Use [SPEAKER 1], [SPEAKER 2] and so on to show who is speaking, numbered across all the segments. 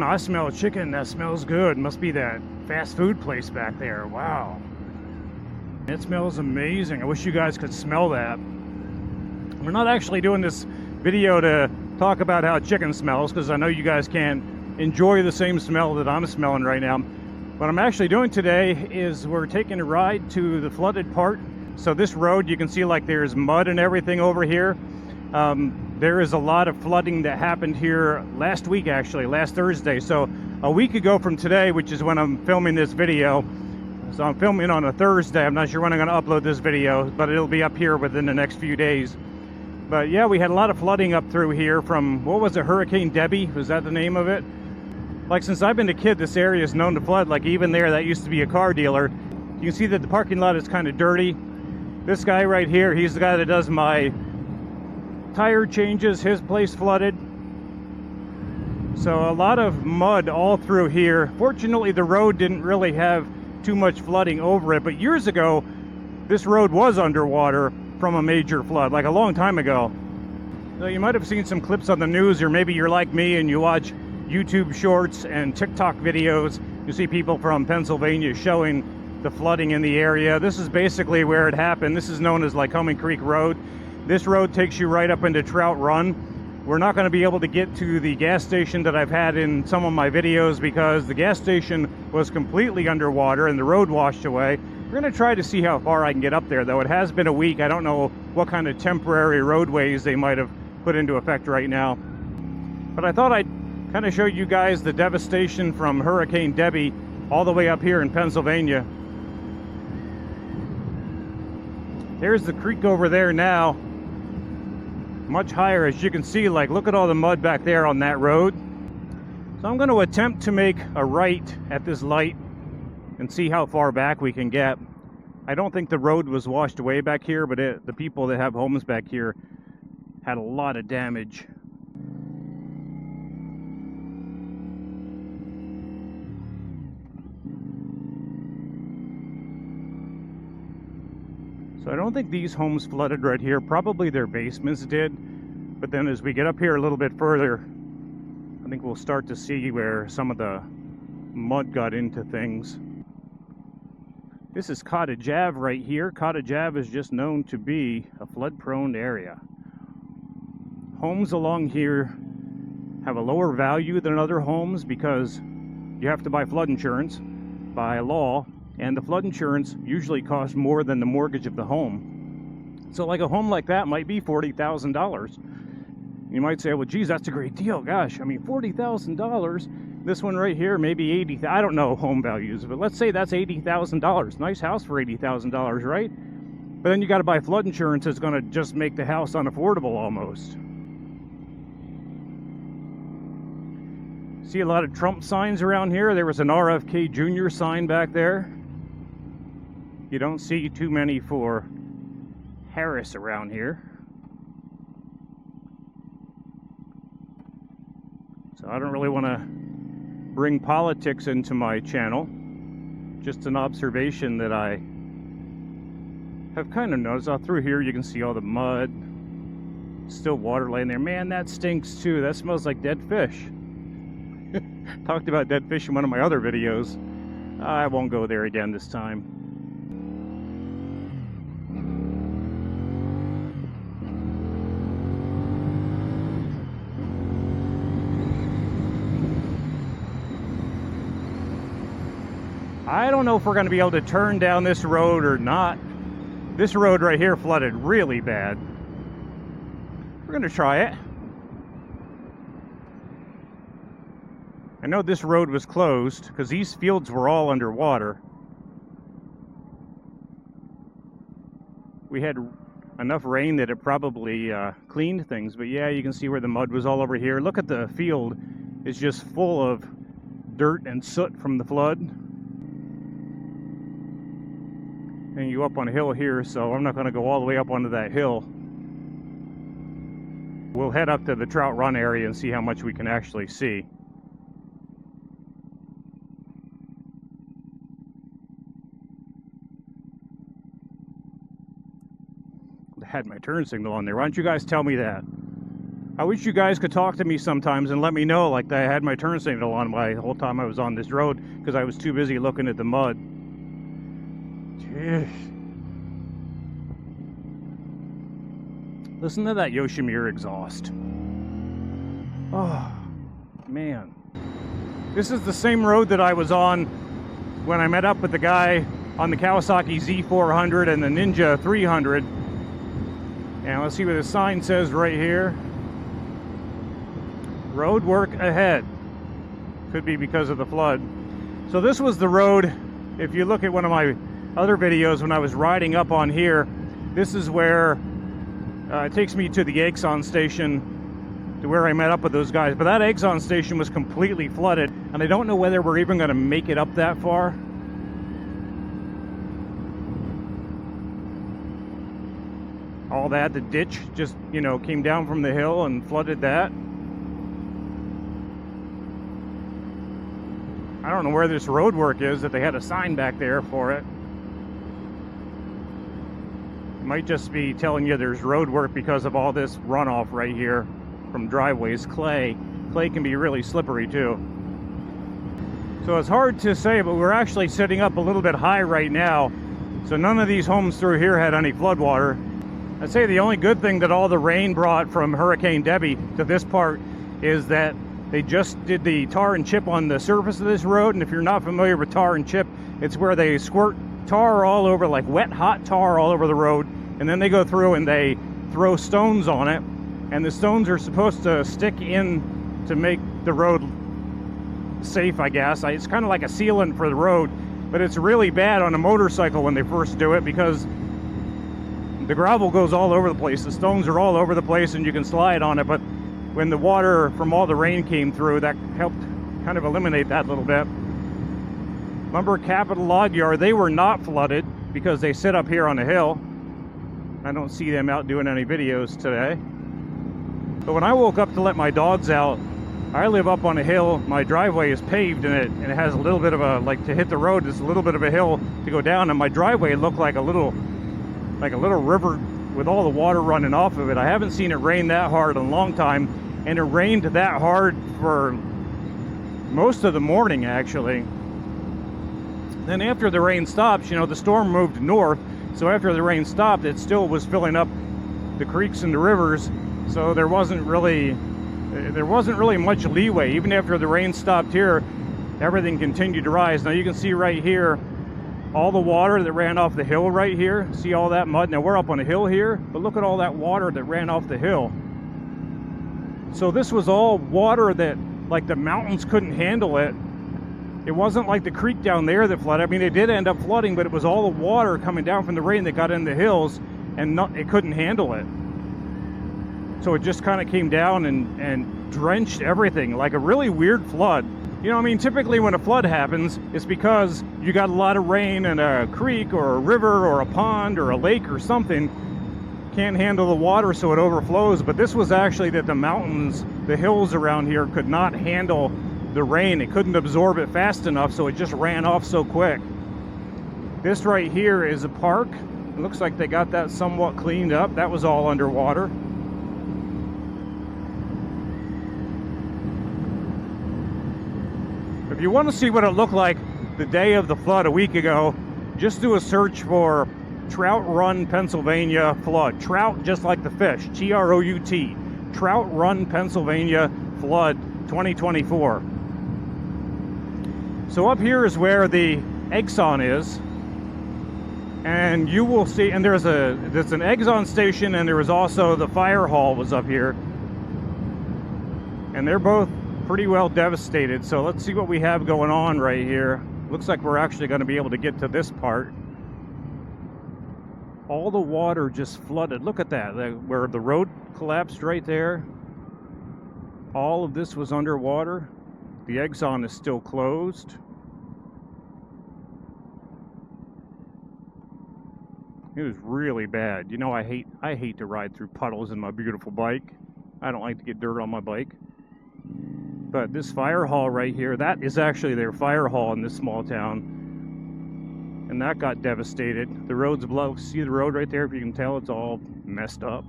[SPEAKER 1] know, I smell chicken. That smells good. Must be that fast food place back there. Wow. It smells amazing. I wish you guys could smell that. We're not actually doing this video to talk about how chicken smells, because I know you guys can't enjoy the same smell that I'm smelling right now. What I'm actually doing today is we're taking a ride to the flooded part. So this road, you can see like there's mud and everything over here. There is a lot of flooding that happened here last week, actually, last Thursday. So a week ago from today, which is when I'm filming this video. So I'm filming on a Thursday. I'm not sure when I'm going to upload this video, but it'll be up here within the next few days. But yeah, we had a lot of flooding up through here from, what was it, Hurricane Debby? Was that the name of it? Like, since I've been a kid, this area is known to flood. Like, even there, that used to be a car dealer. You can see that the parking lot is kind of dirty. This guy right here, he's the guy that does my tire changes. His place flooded. So a lot of mud all through here. Fortunately, the road didn't really have too much flooding over it. But years ago, this road was underwater from a major flood, like a long time ago. So you might have seen some clips on the news, or maybe you're like me and you watch YouTube shorts and TikTok videos. You see people from Pennsylvania showing the flooding in the area. This is basically where it happened. This is known as Lycoming Creek Road. This road takes you right up into Trout Run. We're not going to be able to get to the gas station that I've had in some of my videos because the gas station was completely underwater and the road washed away. We're going to try to see how far I can get up there, though. It has been a week. I don't know what kind of temporary roadways they might have put into effect right now. But I thought I'd kind of show you guys the devastation from Hurricane Debby all the way up here in Pennsylvania. There's the creek over there now. Much higher, as you can see. Like, look at all the mud back there on that road. So I'm going to attempt to make a right at this light and see how far back we can get. I don't think the road was washed away back here, but the people that have homes back here had a lot of damage. So I don't think these homes flooded right here. Probably their basements did. But then as we get up here a little bit further, I think we'll start to see where some of the mud got into things. This is Cottage Ave right here. Cottage Ave is just known to be a flood-prone area. Homes along here have a lower value than other homes because you have to buy flood insurance by law. And the flood insurance usually costs more than the mortgage of the home. So like a home like that might be $40,000. You might say, well, geez, that's a great deal. Gosh, I mean, $40,000. This one right here, maybe $80,000. I don't know home values, but let's say that's $80,000. Nice house for $80,000, right? But then you got to buy flood insurance. It's going to just make the house unaffordable almost. See a lot of Trump signs around here. There was an RFK Jr. sign back there. You don't see too many for Harris around here. So I don't really want to bring politics into my channel. Just an observation that I have kind of noticed. Out through here you can see all the mud. Still water laying there. Man, that stinks too. That smells like dead fish. Talked about dead fish in one of my other videos. I won't go there again this time. I don't know if we're going to be able to turn down this road or not. This road right here flooded really bad. We're going to try it. I know this road was closed because these fields were all underwater. We had enough rain that it probably cleaned things, but yeah, you can see where the mud was all over here. Look at the field. It's just full of dirt and soot from the flood. And you up on a hill here, so I'm not going to go all the way up onto that hill. We'll head up to the Trout Run area and see how much we can actually see. I had my turn signal on there. Why don't you guys tell me that? I wish you guys could talk to me sometimes and let me know, like, that I had my turn signal on the whole time I was on this road, because I was too busy looking at the mud. Jeez. Listen to that Yoshimir exhaust. Oh, man. This is the same road that I was on when I met up with the guy on the Kawasaki Z400 and the Ninja 300. And let's see what the sign says right here. Road work ahead. Could be because of the flood. So this was the road. If you look at one of my other videos when I was riding up on here, this is where it takes me to the EXXON station, to where I met up with those guys. But that EXXON station was completely flooded, and I don't know whether we're even going to make it up that far. All that, the ditch just, you know, came down from the hill and flooded that. I don't know where this road work is, that they had a sign back there for it. It might just be telling you there's road work because of all this runoff right here from driveways. Clay can be really slippery too. So it's hard to say, but we're actually sitting up a little bit high right now. So none of these homes through here had any flood water. I'd say the only good thing that all the rain brought from Hurricane Debby to this part is that they just did the tar and chip on the surface of this road. And if you're not familiar with tar and chip, it's where they squirt tar all over, like wet, hot tar all over the road. And then they go through and they throw stones on it. And the stones are supposed to stick in to make the road safe, I guess. It's kind of like a sealant for the road, but it's really bad on a motorcycle when they first do it, because the gravel goes all over the place. The stones are all over the place and you can slide on it. But when the water from all the rain came through, that helped kind of eliminate that a little bit. Lumber Capital Log Yard, they were not flooded because they sit up here on the hill. I don't see them out doing any videos today. But when I woke up to let my dogs out, I live up on a hill. My driveway is paved and it has a little bit of a, like, to hit the road, there's a little bit of a hill to go down, and my driveway looked like a little river with all the water running off of it. I haven't seen it rain that hard in a long time, and it rained that hard for most of the morning, actually. Then after the rain stopped, you know, the storm moved north, so after the rain stopped, it still was filling up the creeks and the rivers, so there wasn't really much leeway. Even after the rain stopped here, everything continued to rise. Now you can see right here all the water that ran off the hill right here. See all that mud? Now we're up on a hill here, but look at all that water that ran off the hill. So this was all water that, like, the mountains couldn't handle it. It wasn't like the creek down there that flooded. I mean, it did end up flooding, but it was all the water coming down from the rain that got in the hills, and it couldn't handle it. So it just kind of came down and drenched everything, like a really weird flood. You know, I mean, typically when a flood happens, it's because you got a lot of rain and a creek or a river or a pond or a lake or something can't handle the water, so it overflows. But this was actually that the mountains, the hills around here, could not handle the rain. It couldn't absorb it fast enough, so it just ran off so quick. This right here is a park. It looks like they got that somewhat cleaned up. That was all underwater. If you want to see what it looked like the day of the flood a week ago, just do a search for Trout Run, Pennsylvania flood. Trout, just like the fish, T-R-O-U-T. Trout Run, Pennsylvania flood 2024. So up here is where the EXXON is, and you will see, and there's an EXXON station, and there was also the fire hall was up here, and they're both pretty well devastated. So let's see what we have going on right here. Looks like we're actually going to be able to get to this part. All the water just flooded. Look at that, where the road collapsed right there. All of this was underwater. The EXXON is still closed. It was really bad. You know, I hate to ride through puddles in my beautiful bike. I don't like to get dirt on my bike. But this fire hall right here, that is actually their fire hall in this small town. And that got devastated. The road's below. See the road right there? If you can tell, it's all messed up.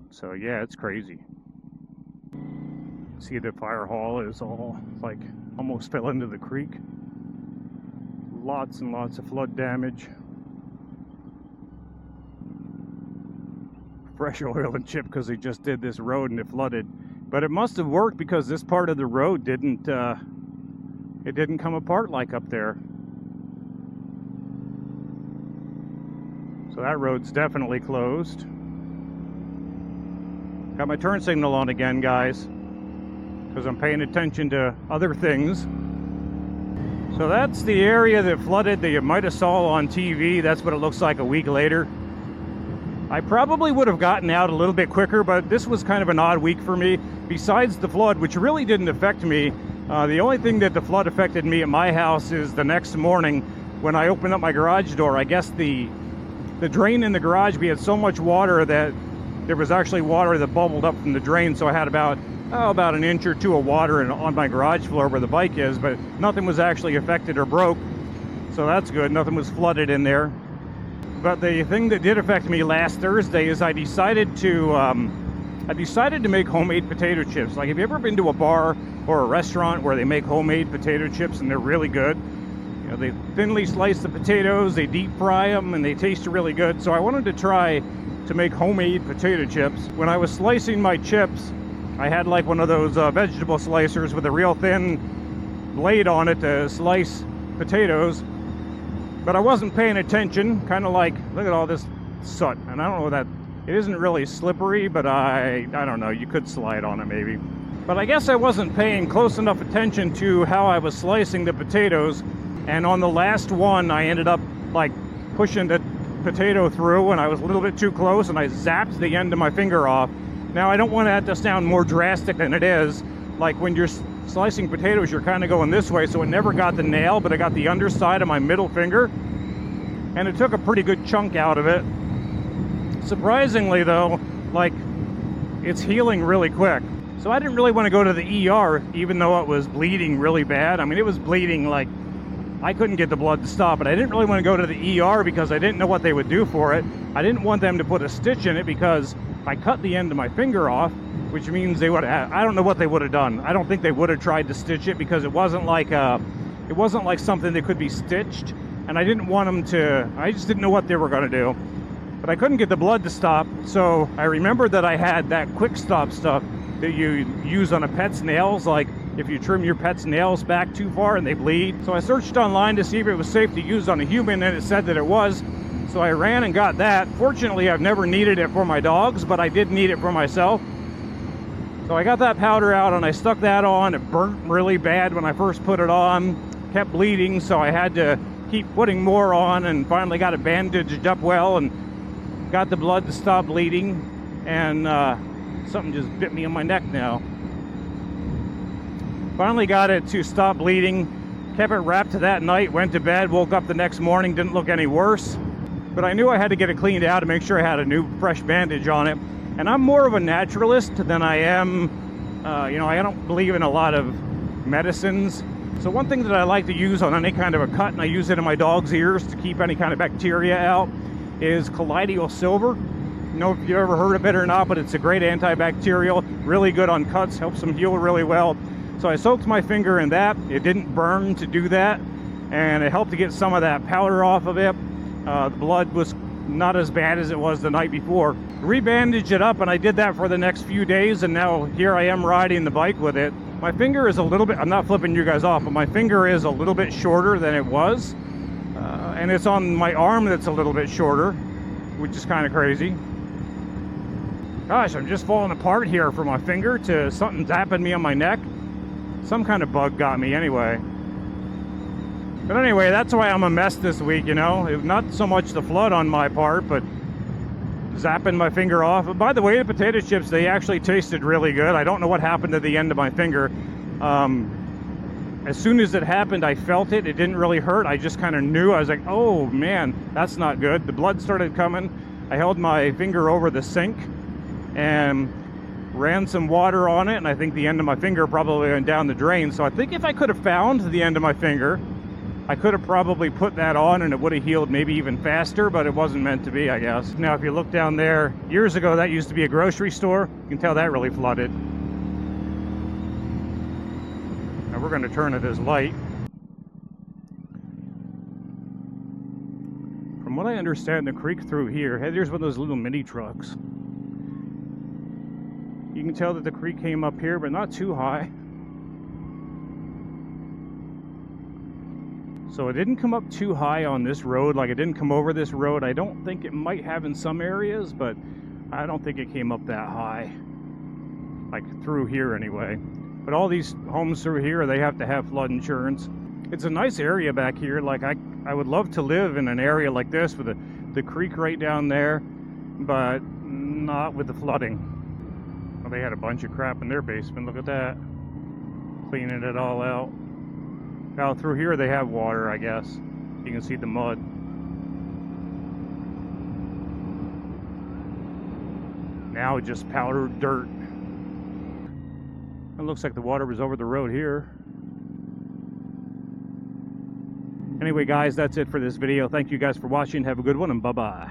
[SPEAKER 1] So yeah, it's crazy. See, the fire hall is all like almost fell into the creek. Lots and lots of flood damage. Fresh oil and chip because they just did this road and it flooded. But it must have worked because this part of the road didn't come apart like up there. So that road's definitely closed. Got my turn signal on again, guys, because I'm paying attention to other things. So that's the area that flooded that you might have saw on TV. That's what it looks like a week later. I probably would have gotten out a little bit quicker, but this was kind of an odd week for me. Besides the flood, which really didn't affect me, the only thing that the flood affected me at my house is the next morning when I opened up my garage door. I guess the drain in the garage, we had so much water that there was actually water that bubbled up from the drain, so I had about an inch or two of water on my garage floor where the bike is, but nothing was actually affected or broke, so that's good. Nothing was flooded in there. But the thing that did affect me last Thursday is I decided to make homemade potato chips. Like, have you ever been to a bar or a restaurant where they make homemade potato chips and they're really good? You know, they thinly slice the potatoes, they deep fry them, and they taste really good. So I wanted to try to make homemade potato chips. When I was slicing my chips, I had like one of those vegetable slicers with a real thin blade on it to slice potatoes. But I wasn't paying attention, kind of like, look at all this soot. And I don't know that, it isn't really slippery, but I don't know, you could slide on it maybe. But I guess I wasn't paying close enough attention to how I was slicing the potatoes. And on the last one, I ended up like pushing the potato through, and I was a little bit too close, and I zapped the end of my finger off. Now, I don't want that to sound more drastic than it is. Like, when you're slicing potatoes, you're kind of going this way, so it never got the nail, but it got the underside of my middle finger, and it took a pretty good chunk out of it. Surprisingly, though, like, it's healing really quick. So I didn't really want to go to the ER, even though it was bleeding really bad. I mean, it was bleeding like I couldn't get the blood to stop, but I didn't really want to go to the ER because I didn't know what they would do for it. I didn't want them to put a stitch in it because I cut the end of my finger off, which means they would have, I don't know what they would have done. I don't think they would have tried to stitch it because it wasn't like something that could be stitched, and I didn't want them to, I just didn't know what they were going to do. But I couldn't get the blood to stop, so I remembered that I had that quick stop stuff that you use on a pet's nails, like if you trim your pet's nails back too far and they bleed. So I searched online to see if it was safe to use on a human, and it said that it was. So I ran and got that. Fortunately, I've never needed it for my dogs, but I did need it for myself. So I got that powder out and I stuck that on. It burnt really bad when I first put it on, kept bleeding, so I had to keep putting more on, and finally got it bandaged up well and got the blood to stop bleeding. And something just bit me on my neck now. Finally got it to stop bleeding, kept it wrapped that night, went to bed, woke up the next morning, didn't look any worse. But I knew I had to get it cleaned out to make sure I had a new fresh bandage on it. And I'm more of a naturalist than I am, I don't believe in a lot of medicines. So one thing that I like to use on any kind of a cut, and I use it in my dog's ears to keep any kind of bacteria out, is colloidal silver. I don't know if you've ever heard of it or not, but it's a great antibacterial, really good on cuts, helps them heal really well. So I soaked my finger in that. It didn't burn to do that, and it helped to get some of that powder off of it. The blood was not as bad as it was the night before. Rebandaged it up, and I did that for the next few days, and now here I am riding the bike with it. My finger is a little bit, I'm not flipping you guys off, but my finger is a little bit shorter than it was. And it's on my arm that's a little bit shorter, which is kind of crazy. Gosh, I'm just falling apart here from my finger to something zapping me on my neck. Some kind of bug got me anyway. But anyway, that's why I'm a mess this week, Not so much the flood on my part, but zapping my finger off. By the way, the potato chips, they actually tasted really good. I don't know what happened to the end of my finger. As soon as it happened, I felt it. It didn't really hurt. I just kind of knew. I was like, oh man, that's not good. The blood started coming. I held my finger over the sink and ran some water on it, and I think the end of my finger probably went down the drain. So I think if I could have found the end of my finger, I could have probably put that on and it would have healed maybe even faster, but it wasn't meant to be, I guess. Now, if you look down there, years ago that used to be a grocery store. You can tell that really flooded. we're going to turn at this light. From what I understand, the creek through here, hey, there's one of those little mini trucks. You can tell that the creek came up here, but not too high. So it didn't come up too high on this road, like it didn't come over this road. I don't think it might have in some areas, but I don't think it came up that high. Like through here anyway. But all these homes through here, they have to have flood insurance. It's a nice area back here. Like I would love to live in an area like this with the creek right down there, but not with the flooding. Well, they had a bunch of crap in their basement. Look at that. Cleaning it all out. Now through here they have water, I guess. You can see the mud. Now just powdered dirt. It looks like the water was over the road here. Anyway guys, that's it for this video. Thank you guys for watching. Have a good one and bye-bye.